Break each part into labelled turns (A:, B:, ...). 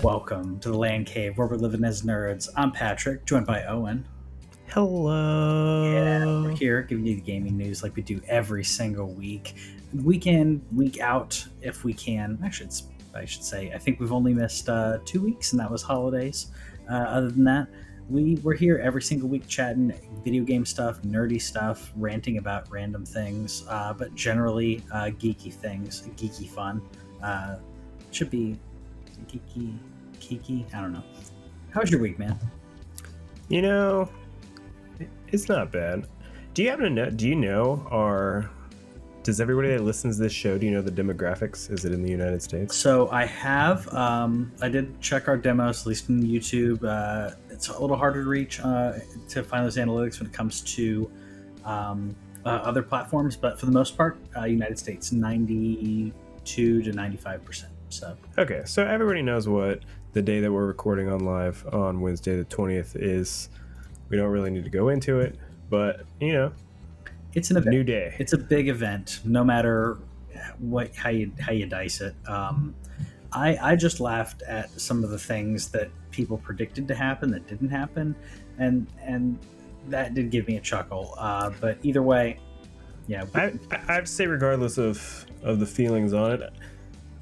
A: Welcome to the LANCave, where we're living as nerds. I'm Patrick, joined by Owen. We're
B: Hello.
A: here giving you the gaming news like we do every single week. Week in, week out, if we can. Actually, I should say, I think we've only missed 2 weeks, and that was holidays. Other than that, we're here every single week chatting video game stuff, nerdy stuff, ranting about random things, but generally geeky things, geeky fun. Should be geeky, I don't know. How was your week, man?
B: You know, it's not bad. Do you happen to know? Does everybody that listens to this show, do you know the demographics? Is it in the United States?
A: So I have, I did check our demos, at least on YouTube. It's a little harder to reach to find those analytics when it comes to other platforms, but for the most part, United States, 92 to 95%. So
B: Okay, so everybody knows what the day that we're recording on live on Wednesday the 20th is. We don't really need to go into it, but
A: it's an event.
B: New day.
A: It's a big event, no matter how you dice it. I just laughed at some of the things that people predicted to happen that didn't happen, and that did give me a chuckle. But either way, yeah,
B: I have to say, regardless of the feelings on it,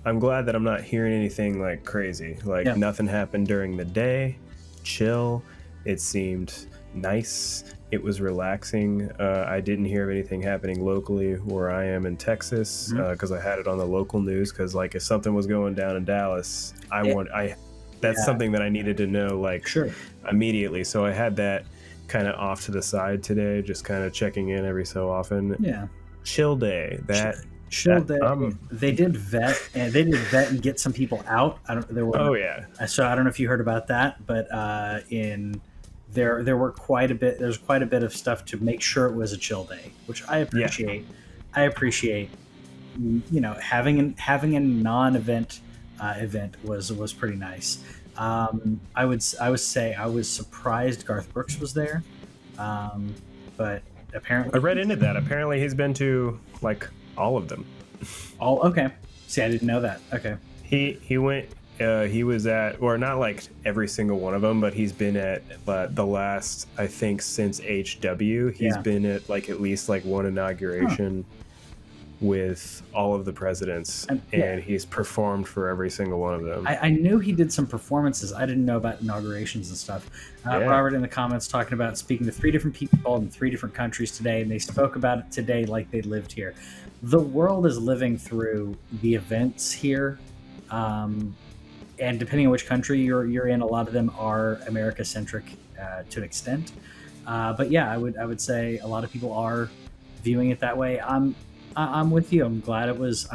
B: I'm glad that I'm not hearing anything like crazy. Like nothing happened during the day. Chill. It seemed nice. It was relaxing. I didn't hear of anything happening locally where I am in Texas because I had it on the local news. Because like if something was going down in Dallas, that's something that I needed to know immediately. So I had that kind of off to the side today, just kind of checking in every so often.
A: Yeah.
B: Chill day.
A: Chill day. They did vet and get some people out. So I don't know if you heard about that, but there were quite a bit. There's quite a bit of stuff to make sure it was a chill day, which I appreciate. I appreciate. Having a non-event event was pretty nice. I would say I was surprised Garth Brooks was there, but apparently
B: I read into that. Apparently he's been to like all of them.
A: Okay. See, I didn't know that. Okay.
B: He went. He was at, or not like every single one of them, but he's been at the last, I think, since HW. He's been at like at least like one inauguration with all of the presidents, and he's performed for every single one of them.
A: I knew he did some performances. I didn't know about inaugurations and stuff. Robert in the comments talking about speaking to 3 different people in 3 different countries today, and they spoke about it today like they lived here. The world is living through the events here, and depending on which country you're in, a lot of them are America-centric to an extent. But yeah, I would say a lot of people are viewing it that way. I'm with you. I'm glad it was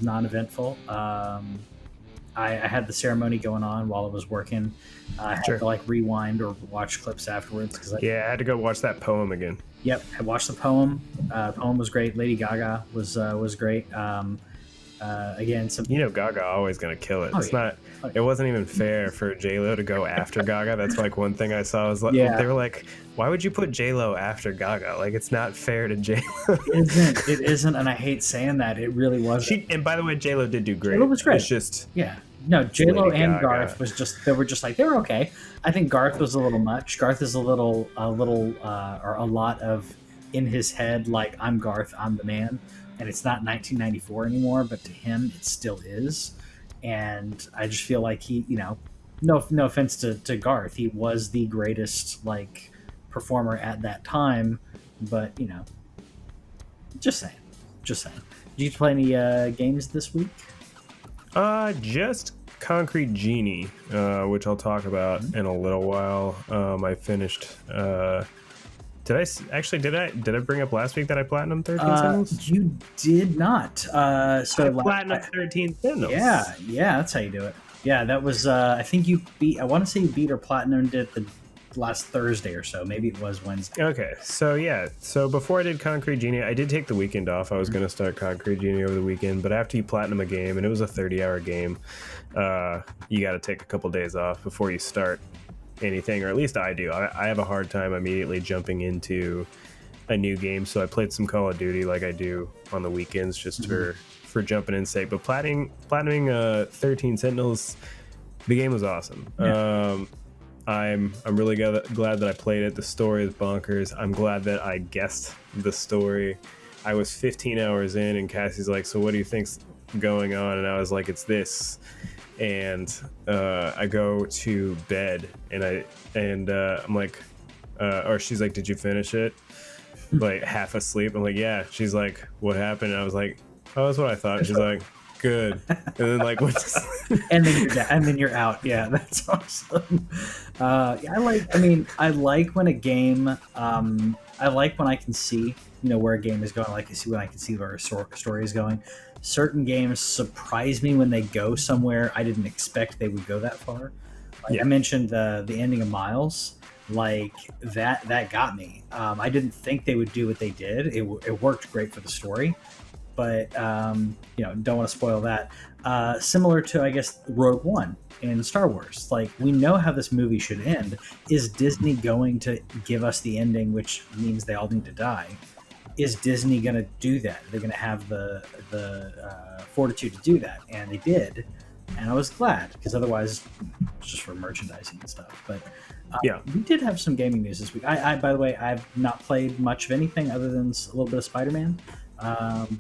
A: non-eventful. I had the ceremony going on while I was working. I had to like rewind or watch clips afterwards.
B: I had to go watch that poem again.
A: Yep, I watched the poem. Poem was great. Lady Gaga was great. Again,
B: Gaga always gonna kill it. It wasn't even fair for J-Lo to go after Gaga. That's like one thing I saw was like they were like, why would you put J-Lo after Gaga? Like it's not fair to J-Lo.
A: It isn't, and I hate saying that. It really wasn't.
B: And by the way, J-Lo did do great.
A: J-Lo was great.
B: It's just
A: J-Lo and Garth they were okay. I think Garth was a little much. Garth is a little or a lot of in his head, like I'm Garth, I'm the man. And it's not 1994 anymore, but to him, it still is. And I just feel like he, no offense to Garth, he was the greatest like performer at that time. But just saying. Did you play any games this week?
B: Just Concrete Genie, which I'll talk about in a little while. I finished. Did I bring up last week that I platinumed 13 Sentinels?
A: You did not.
B: I platinumed 13 Sentinels.
A: Yeah, that's how you do it. Yeah, that was. I think you beat. I want to say you beat or platinumed it the last Thursday or so. Maybe it was Wednesday.
B: Okay, so before I did Concrete Genie, I did take the weekend off. I was going to start Concrete Genie over the weekend, but after you platinum a game, and it was a 30-hour game, you got to take a couple days off before you start anything, or at least I do. I have a hard time immediately jumping into a new game, so I played some Call of Duty like I do on the weekends just for jumping in sake. But platinuming 13 Sentinels The game was awesome.
A: Yeah.
B: I'm really glad that I played it. The story is bonkers. I'm glad that I guessed the story. I was 15 hours in, and Cassie's like, "So what do you think's going on?" And I was like, "It's this." And I go to bed, and I'm like, or she's like, "Did you finish it?" Like half asleep. I'm like, "Yeah." She's like, "What happened?" And I was like, "Oh, that's what I thought." She's like, "Good." And then like what?
A: And then you're out. Yeah, that's awesome. I like when a game. I like when I can see, where a game is going. Like when I can see where a story is going. Certain games surprise me when they go somewhere I didn't expect they would go that far. Like I mentioned the ending of Miles. Like that got me. I didn't think they would do what they did. It worked great for the story, but don't want to spoil that. Similar to, I guess, Rogue One in Star Wars. Like, we know how this movie should end. Is Disney going to give us the ending, which means they all need to die? Is Disney going to do that? They're going to have the fortitude to do that, and they did. And I was glad, because otherwise, it's just for merchandising and stuff. But we did have some gaming news this week. I by the way, I've not played much of anything other than a little bit of Spider-Man.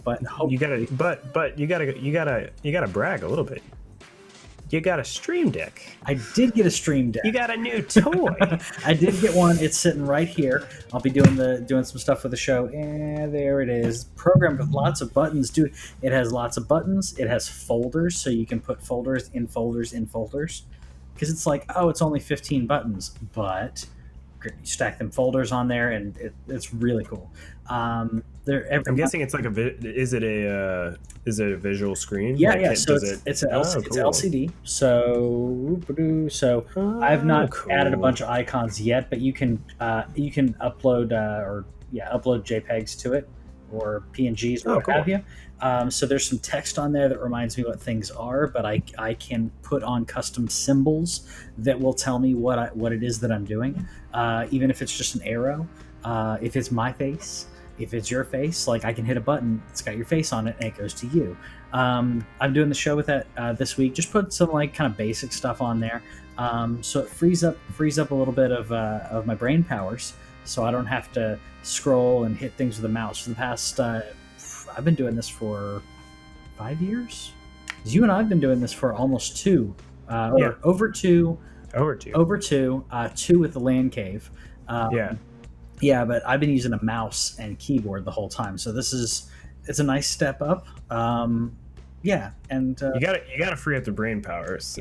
A: But
B: you gotta brag a little bit. You got a Stream Deck.
A: I did get a Stream Deck.
B: You got a new toy.
A: I did get one. It's sitting right here. I'll be doing some stuff with the show. And there it is. Programmed with lots of buttons. Dude, it has lots of buttons. It has folders, so you can put folders in folders in folders. Because it's like, oh, it's only 15 buttons, but you stack them folders on there, and it's really cool. I'm
B: guessing it's like is it a visual screen?
A: Yeah,
B: like
A: So it's LCD. So I've not added a bunch of icons yet, but you can upload upload JPEGs to it, or PNGs, or what have you. So there's some text on there that reminds me what things are, but I can put on custom symbols that will tell me what it is that I'm doing, even if it's just an arrow, if it's my face. If it's your face, like I can hit a button, it's got your face on it, and it goes to you. I'm doing the show with that this week. Just put some like kind of basic stuff on there, so it frees up a little bit of my brain powers, so I don't have to scroll and hit things with a mouse. For the past, I've been doing this for 5 years. You and I've been doing this for almost 2, over 2 with the LANCave. Yeah, but I've been using a mouse and keyboard the whole time, so it's a nice step up. And
B: you gotta free up the brain powers.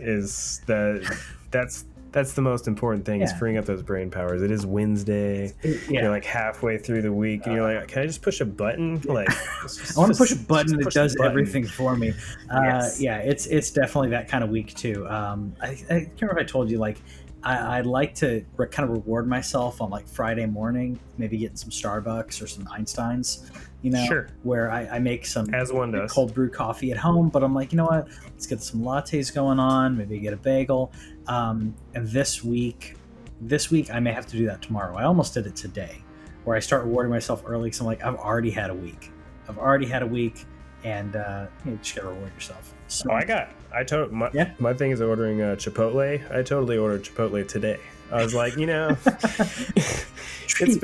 B: That's the most important thing, is freeing up those brain powers. It is Wednesday. You're like halfway through the week, and you're like, "Can I just push a button?" Like,
A: I want to push a button that does everything for me. It's definitely that kind of week too. I can't remember if I told you, like, I like to kind of reward myself on like Friday morning, maybe getting some Starbucks or some Einsteins, where I make some cold brew coffee at home. But I'm like, you know what? Let's get some lattes going on. Maybe get a bagel. And this week I may have to do that tomorrow. I almost did it today, where I start rewarding myself early, because I'm like, I've already had a week, and you just gotta reward yourself. So,
B: my thing is ordering Chipotle. I totally ordered Chipotle today. I was like, it's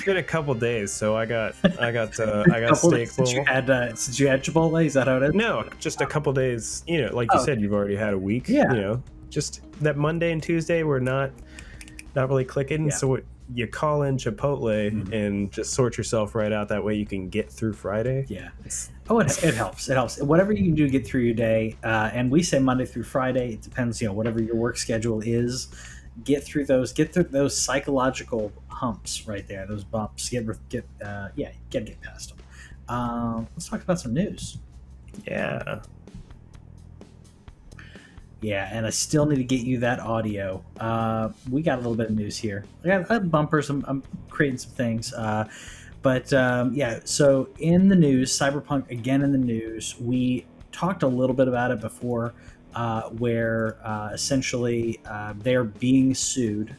B: been a couple days, so I got steak.
A: Since you had Chipotle, is that how it is?
B: No, just a couple days. Like you said, you've already had a week.
A: Yeah.
B: Just that Monday and Tuesday were not really clicking. Yeah. So you call in Chipotle and just sort yourself right out. That way you can get through Friday.
A: Yeah. It helps. It helps. Whatever you can do to get through your day. And we say Monday through Friday. It depends, whatever your work schedule is. Get through those psychological humps right there. Those bumps. Get past them. Let's talk about some news.
B: Yeah.
A: Yeah, and I still need to get you that audio. We got a little bit of news here. I got bumpers. I'm creating some things. So in the news, Cyberpunk again in the news. We talked a little bit about it before, where essentially they're being sued.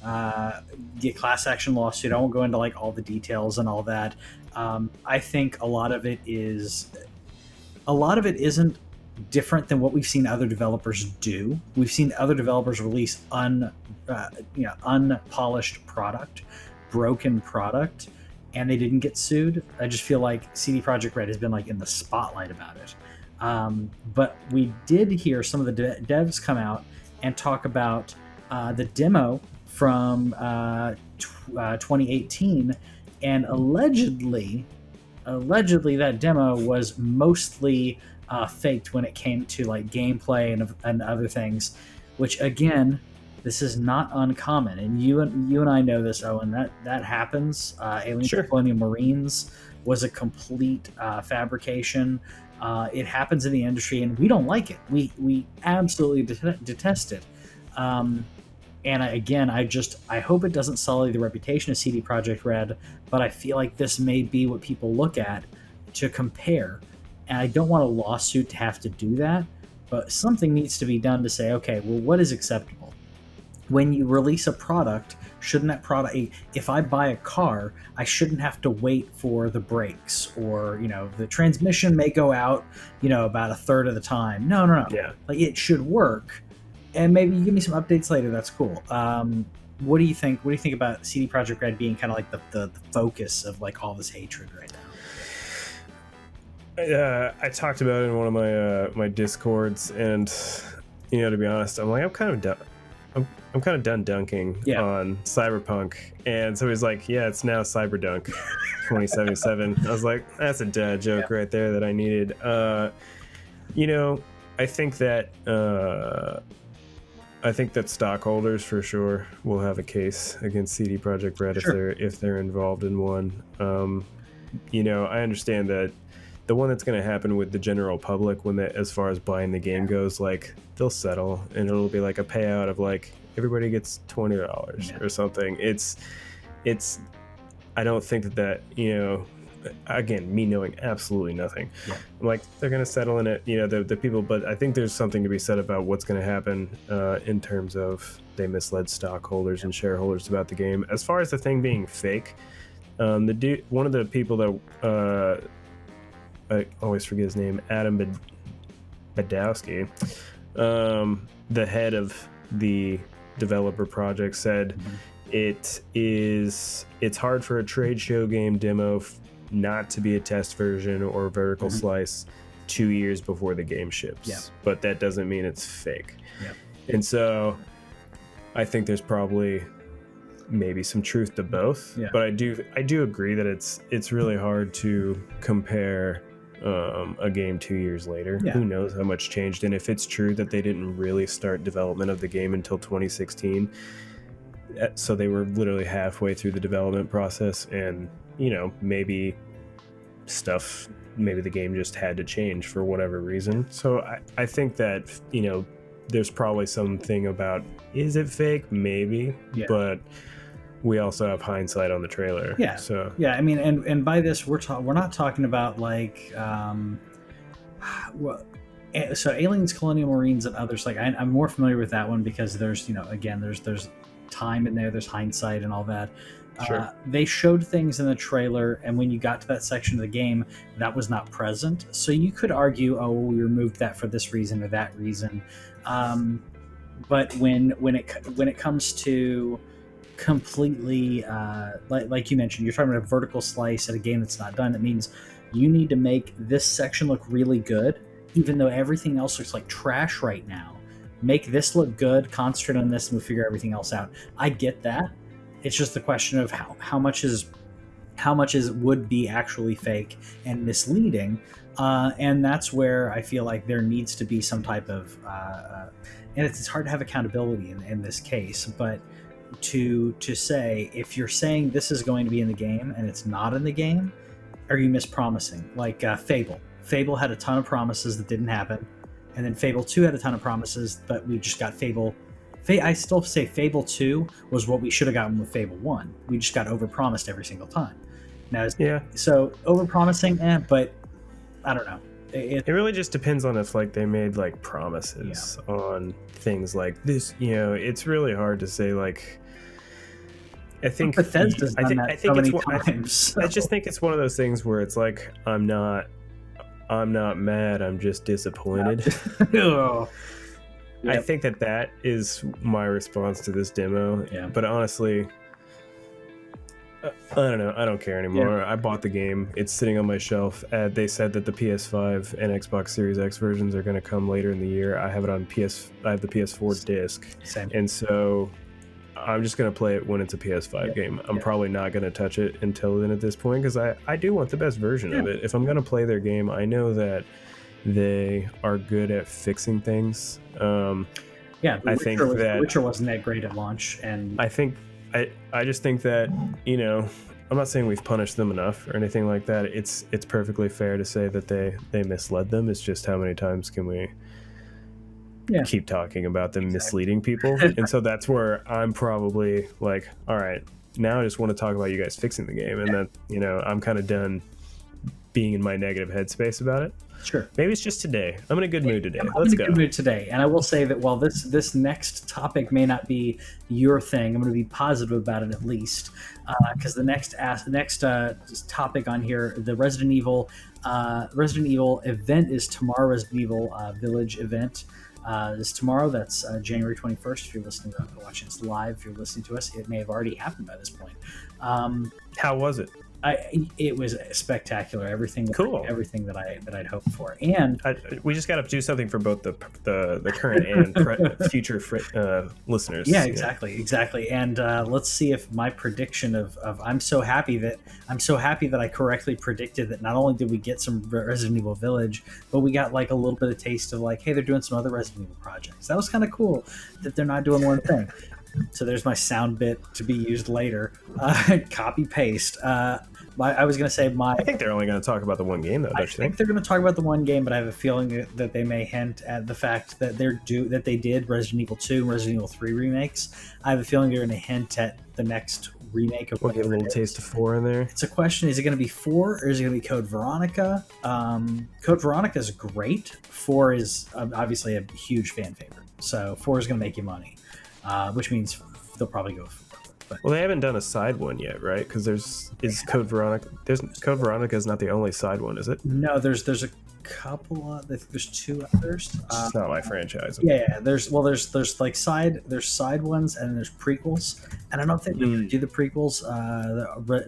A: The class action lawsuit. I won't go into like all the details and all that. I think a lot of it isn't different than what we've seen other developers do. We've seen other developers release unpolished product, broken product, and they didn't get sued. I just feel like CD Projekt Red has been like in the spotlight about it. But we did hear some of the devs come out and talk about the demo from 2018, and allegedly that demo was mostly faked when it came to like gameplay and other things, which again, this is not uncommon, and you and I know this, Owen. That happens. Aliens Colonial Marines was a complete fabrication. It happens in the industry, and we don't like it. We absolutely detest it. And I hope it doesn't sully the reputation of CD Projekt Red, but I feel like this may be what people look at to compare. And I don't want a lawsuit to have to do that, but something needs to be done to say, okay, well, what is acceptable? When you release a product, shouldn't that product, if I buy a car, I shouldn't have to wait for the brakes, or, the transmission may go out, about a third of the time. No.
B: Yeah.
A: Like, it should work. And maybe you give me some updates later. That's cool. What do you think? What do you think about CD Projekt Red being kind of like the focus of like all this hatred right
B: now? I talked about it in one of my Discords, and to be honest, I'm like, I'm kind of done dunking on Cyberpunk. And so he's like, yeah, it's now Cyberdunk 2077. I was like, that's a dad joke right there that I needed. I think that stockholders for sure will have a case against CD Projekt Red if they're involved in one. I understand that the one that's going to happen with the general public, as far as buying the game goes, like, they'll settle and it'll be like a payout of like everybody gets $20 or something. It's I don't think that again, me knowing absolutely nothing, I'm like, they're going to settle in it, the people, but I think there's something to be said about what's going to happen in terms of they misled stockholders and shareholders about the game. As far as the thing being fake, one of the people that I always forget his name, Adam Badowski, the head of the developer project, said it's hard for a trade show game demo not to be a test version or vertical slice 2 years before the game ships. But that doesn't mean it's fake. And so I think there's probably maybe some truth to both. But I do agree that it's really hard to compare a game 2 years later. Who knows how much changed, and if it's true that they didn't really start development of the game until 2016, so they were literally halfway through the development process, and maybe the game just had to change for whatever reason. So I think that there's probably something about, is it fake? Maybe, but we also have hindsight on the trailer. So
A: I mean, and by this we're not talking about like so Aliens, Colonial Marines, and others. Like I'm more familiar with that one because there's again there's time in there, there's hindsight and all that. They showed things in the trailer, and when you got to that section of the game, that was not present. So you could argue, oh, we removed that for this reason or that reason. But when it comes to completely like you mentioned, you're talking about a vertical slice at a game that's not done. That means you need to make this section look really good, even though everything else looks like trash right now. Make this look good, concentrate on this, and we'll figure everything else out. I get that. It's just the question of how much would be actually fake and misleading, and that's where I feel like there needs to be some type of and it's hard to have accountability in this case, but to say, if you're saying this is going to be in the game and it's not in the game, are you mispromising? Like Fable had a ton of promises that didn't happen, and then Fable 2 had a ton of promises, but we just got I still say Fable 2 was what we should have gotten with Fable 1. We just got overpromised every single time. Now, so overpromising, but I don't know.
B: It really just depends on if like they made like promises on things like this. It's really hard to say. Like, I think
A: Bethesda's done that so many times.
B: I just think it's one of those things where it's like, I'm not I'm not mad, I'm just disappointed.
A: Oh. Yep.
B: I think that is my response to this demo.
A: Yeah.
B: But honestly, I don't know. I don't care anymore. I bought the game. It's sitting on my shelf. They said that the PS5 and Xbox Series X versions are going to come later in the year. I have it on I have the PS4 disc.
A: Same.
B: And so I'm just going to play it when it's a PS5 game. I'm probably not going to touch it until then at this point, because I do want the best version of it. If I'm going to play their game, I know that they are good at fixing things.
A: I think that Witcher wasn't that great at launch, and
B: I just think that, you know, I'm not saying we've punished them enough or anything like that. It's perfectly fair to say that they misled them. It's just how many times can we keep talking about them misleading people? And so that's where I'm probably like, all right, now I just want to talk about you guys fixing the game, and that, you know, I'm kind of done being in my negative headspace about it.
A: Sure.
B: Maybe it's just today. I'm in a good mood today.
A: Let's go. I'm in a good mood today. And I will say that while this next topic may not be your thing, I'm going to be positive about it at least. Because the next topic on here, the Resident Evil event is tomorrow. Resident Evil Village event is tomorrow. That's January 21st. If you're listening to watching this live, if you're listening to us, it may have already happened by this point.
B: How was it?
A: It was spectacular. Everything that I'd hoped for, and
B: we just got to do something for both the current and future listeners.
A: Yeah, exactly. And let's see if my prediction of I'm so happy that I correctly predicted that not only did we get some Resident Evil Village, but we got like a little bit of taste of like, hey, they're doing some other Resident Evil projects. That was kind of cool that they're not doing one thing. So there's my sound bit to be used later. Copy paste. I was going to say I
B: think they're only going to talk about the one game, though.
A: I think they're going to talk about the one game, but I have a feeling that they may hint at the fact that they did Resident Evil 2 and Resident Evil 3 remakes. I have a feeling they're going to hint at the next remake of.
B: We'll get a little taste of 4 in there.
A: It's a question: is it going to be 4 or is it going to be Code Veronica? Code Veronica is great. 4 is obviously a huge fan favorite, so 4 is going to make you money. Which means they'll probably go for it. But.
B: Well, they haven't done a side one yet, right? Because Code Veronica. Code Veronica is not the only side one, is it?
A: No, there's a couple. There's 2 others.
B: It's not my franchise.
A: Yeah. There's like side ones, and there's prequels. And I don't think they're going to do the prequels.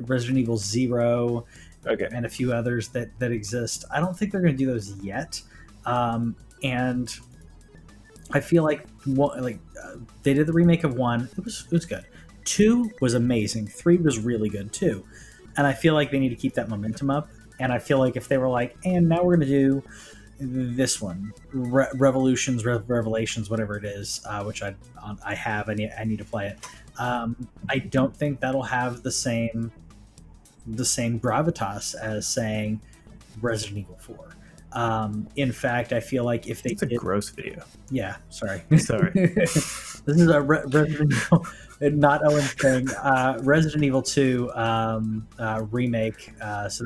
A: Resident Evil 0, and a few others that exist. I don't think they're going to do those yet. And I feel like they did the remake of 1. It was good. 2 was amazing. 3 was really good too. And I feel like they need to keep that momentum up. And I feel like if they were like, and now we're going to do this one, Revelations, whatever it is, which I have, I need to play it. I don't think that'll have the same gravitas as saying Resident Evil 4. In fact, I feel like if they
B: It's a gross video.
A: Yeah, sorry.
B: This
A: is a Resident Evil, not Owen's thing. Resident Evil 2 remake. So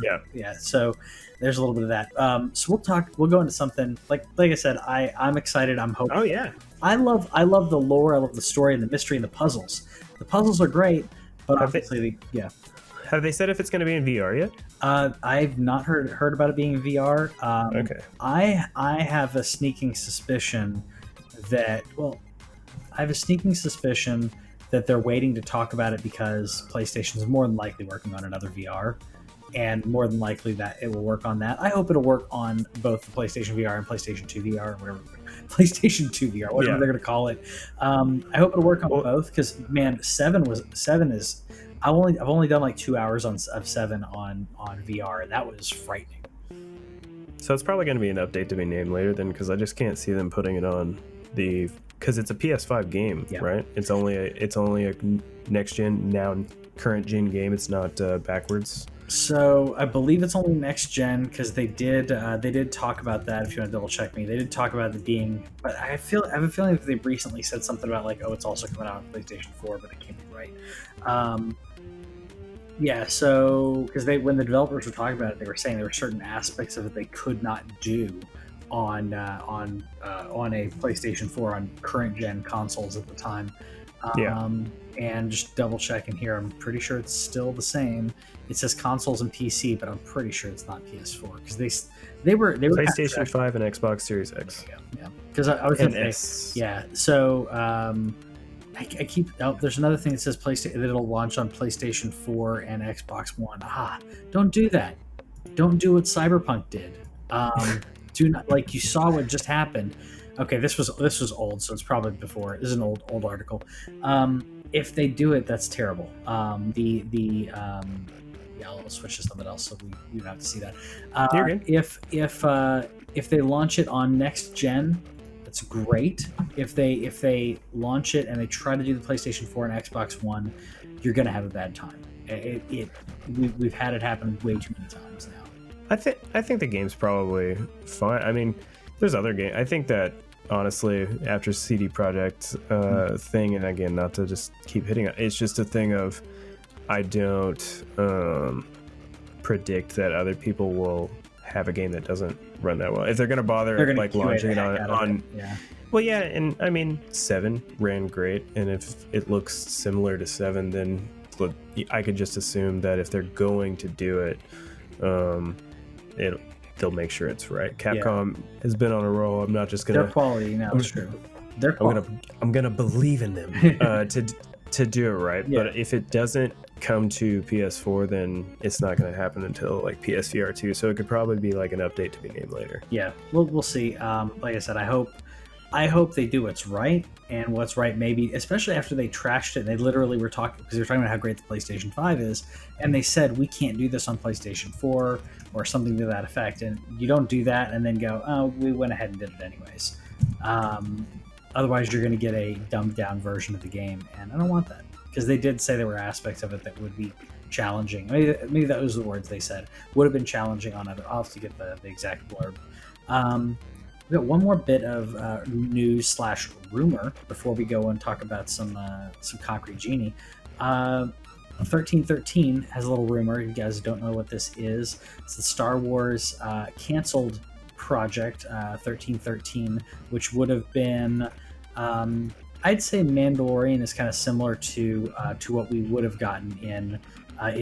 A: there's a little bit of that. So we'll go into something like I said, I'm excited. I'm hoping.
B: Oh yeah.
A: I love the lore. I love the story and the mystery and the puzzles. The puzzles are great, but obviously,
B: Have they said if it's going to be in VR yet?
A: I've not heard about it being in VR.
B: Okay.
A: I have a sneaking suspicion that they're waiting to talk about it because PlayStation is more than likely working on another VR, and more than likely that it will work on that. I hope it'll work on both the PlayStation VR and PlayStation 2 VR, or whatever. PlayStation 2 VR, whatever they're going to call it. I hope it'll work on both, because man, 7 is. I've only done like 2 hours of 7 on VR, and that was frightening.
B: So it's probably going to be an update to be named later then, because I just can't see them putting it on because it's a PS5 game, right? It's only a next gen, now current gen game. It's not backwards.
A: So I believe it's only next gen, because they did talk about that. If you want to double check me, they did talk about it being. But I have a feeling that they recently said something about like, it's also coming out on PlayStation 4, but it can't be right. So because when the developers were talking about it, they were saying there were certain aspects of it they could not do on a PlayStation 4 on current gen consoles at the time. And just double checking here, I'm pretty sure it's still the same. It says consoles and PC, but I'm pretty sure it's not PS4 because they were
B: PlayStation 5 and Xbox Series X.
A: Yeah, because I was going to say, yeah. So I keep. Oh, there's another thing that says PlayStation that it'll launch on PlayStation 4 and Xbox One. Don't do that. Don't do what Cyberpunk did. Do not, like, you saw what just happened. Okay, this was old, so it's probably before. This is an old article. If they do it, that's terrible. Yeah, I'll switch to something else so we don't have to see that.
B: You're good.
A: If they launch it on next gen, that's great. If they launch it and they try to do the PlayStation 4 and Xbox One, you're gonna have a bad time. We've had it happen way too many times now.
B: I think the game's probably fine. I mean, there's other games. I think that honestly, after CD Projekt thing, and again, not to just keep hitting it, it's just a thing of I don't predict that other people will have a game that doesn't run that well. If they're gonna bother like launching it on
A: yeah.
B: Well, yeah, and I mean 7 ran great, and if it looks similar to 7, then I could just assume that if they're going to do it, they'll make sure it's right. Capcom has been on a roll. I'm not just gonna.
A: Their quality now is true. Their quality.
B: I'm gonna believe in them to do it right. Yeah. But if it doesn't come to PS4, then it's not gonna happen until like PSVR 2. So it could probably be like an update to be named later.
A: Yeah, we'll see. Like I said, I hope they do what's right, and what's right maybe, especially after they trashed it. They literally were talking, because they were talking about how great the PlayStation 5 is, and they said we can't do this on PlayStation 4 or something to that effect. And you don't do that and then go, oh, we went ahead and did it anyways. Otherwise, you're going to get a dumbed down version of the game, and I don't want that, because they did say there were aspects of it that would be challenging. Maybe that was the words they said. Would have been challenging on other. I'll have to get the exact blurb. We've got one more bit of news / rumor before we go and talk about some Concrete Genie. 1313 has a little rumor. You guys don't know what this is. It's the Star Wars canceled project, 1313, which would have been, I'd say Mandalorian is kind of similar to what we would have gotten in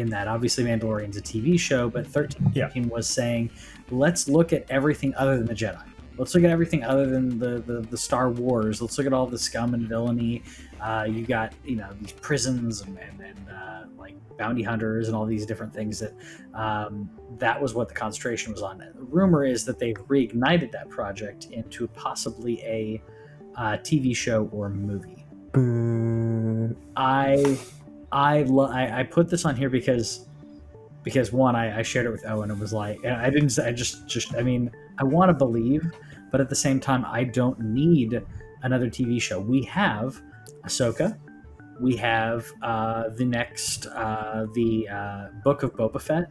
A: that. Obviously, Mandalorian's a TV show, but 1313 was saying, let's look at everything other than the Jedi. Let's look at everything other than the Star Wars. Let's look at all the scum and villainy. You got these prisons and like bounty hunters and all these different things that was what the concentration was on. The rumor is that they've reignited that project into possibly a TV show or movie. I put this on here because one, I shared it with Owen and was like, and I want to believe, but at the same time, I don't need another TV show. We have Ahsoka. We have the next Book of Boba Fett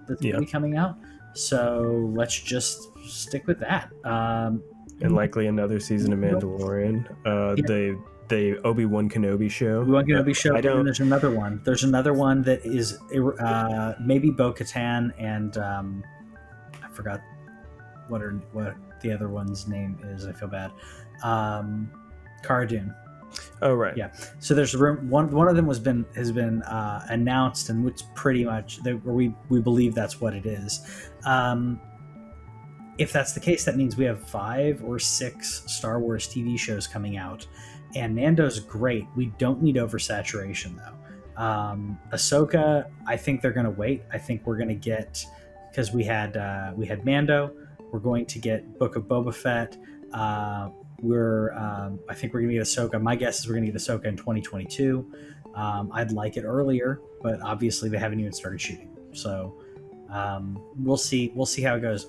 A: that's going to be coming out. So let's just stick with that.
B: And likely another season of Mandalorian. The Obi-Wan Kenobi show.
A: Obi-Wan Kenobi show. And there's another one. There's another one that is maybe Bo-Katan and I forgot what the other one's name is. I feel bad. Cara Dune.
B: Oh right.
A: Yeah. So there's one of them has been announced, and it's pretty much we believe that's what it is. If that's the case, that means we have 5 or 6 Star Wars TV shows coming out. And Mando's great. We don't need oversaturation, though. Ahsoka, I think they're going to wait. I think we're going to get, because we had Mando. We're going to get Book of Boba Fett. I think we're going to get Ahsoka. My guess is we're going to get Ahsoka in 2022. I'd like it earlier, but obviously they haven't even started shooting. So we'll see. We'll see how it goes.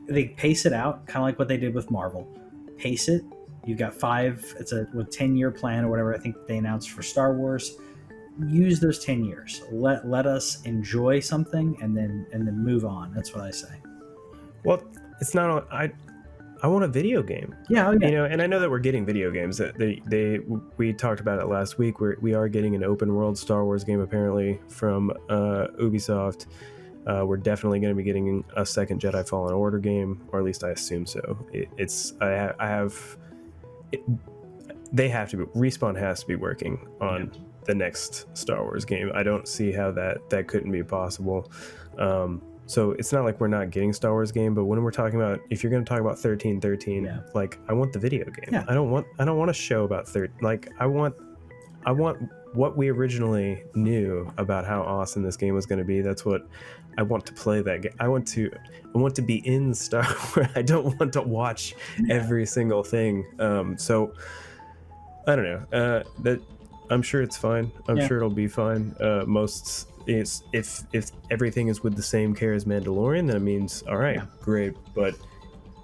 A: They pace it out, kind of like what they did with Marvel. Pace it. You've got 5, it's a 10-year plan or whatever I think they announced for Star Wars. Use those 10 years. Let us enjoy something and then move on. That's what I say.
B: Well, it's not I want a video game.
A: Yeah,
B: and I know that we're getting video games. We talked about it last week. We are getting an open world Star Wars game apparently from Ubisoft. We're definitely going to be getting a second Jedi Fallen Order game, or at least I assume so. they have to be, Respawn has to be working on the next Star Wars game. I don't see how that couldn't be possible. So it's not like we're not getting Star Wars game, but when we're talking about, if you're going to talk about 1313, like I want the video game. I don't want a show about like I want what we originally knew about how awesome this game was going to be. That's what I want to play that game. I want to be in Star Wars. I don't want to watch every single thing. So I don't know. That I'm sure it's fine. I'm sure it'll be fine. If everything is with the same care as Mandalorian, then it means all right, great. But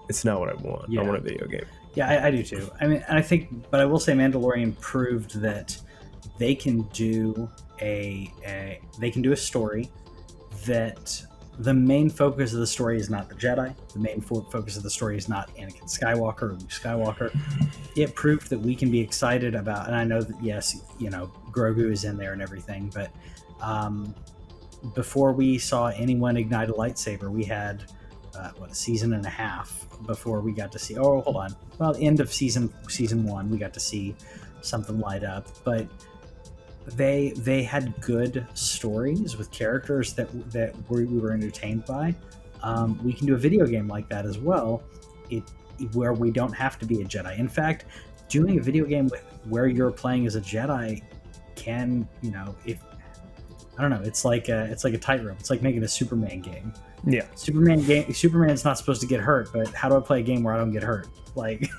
B: it's not what I want. I want a video game.
A: Yeah, I do too. I mean, I think, but I will say, Mandalorian proved that they can do a story that the main focus of the story is not the Jedi. The main focus of the story is not Anakin Skywalker or Luke Skywalker. It proved that we can be excited about, and I know that yes, Grogu is in there and everything, but before we saw anyone ignite a lightsaber, we had a season and a half before we got to see. Oh, hold on. Well, end of season 1, we got to see something light up, but they had good stories with characters that we were entertained by. We can do a video game like that as well, where we don't have to be a Jedi. In fact, doing a video game where you're playing as a Jedi can, I don't know, it's like a tightrope. It's like making a Superman game.
B: Yeah.
A: Superman's not supposed to get hurt, but how do I play a game where I don't get hurt? Like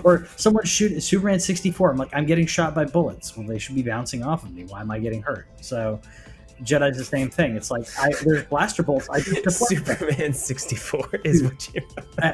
A: or someone shoot Superman 64. I'm like, I'm getting shot by bullets. Well, they should be bouncing off of me. Why am I getting hurt? So Jedi's the same thing. It's like there's blaster bolts. I get to play
B: Superman 64 is what you.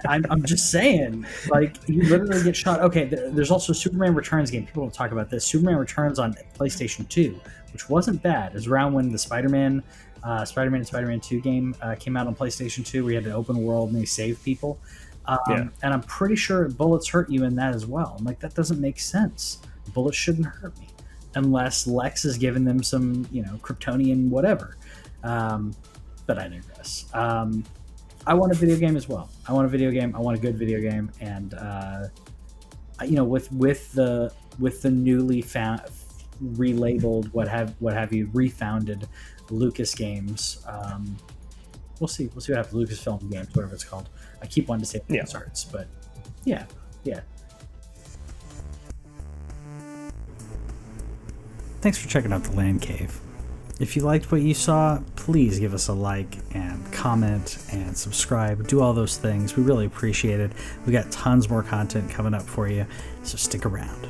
A: I'm just saying, like, you literally get shot. Okay, there's also Superman Returns game. People don't talk about this. Superman Returns on PlayStation 2, which wasn't bad. It was around when the Spider-Man and Spider-Man 2 game came out on PlayStation 2, where you had an open world and they save people. And I'm pretty sure bullets hurt you in that as well. I'm like, that doesn't make sense. Bullets shouldn't hurt me unless Lex is giving them some, Kryptonian whatever. But I digress. I want a video game as well. I want a video game. I want a good video game. And with the newly relabeled what have you refounded Lucas Games. We'll see what happens. Lucasfilm Games, whatever it's called. I keep wanting to say LucasArts, but yeah. Thanks for checking out the LanCave. If you liked what you saw, please give us a like and comment and subscribe. Do all those things. We really appreciate it. We got tons more content coming up for you, so stick around.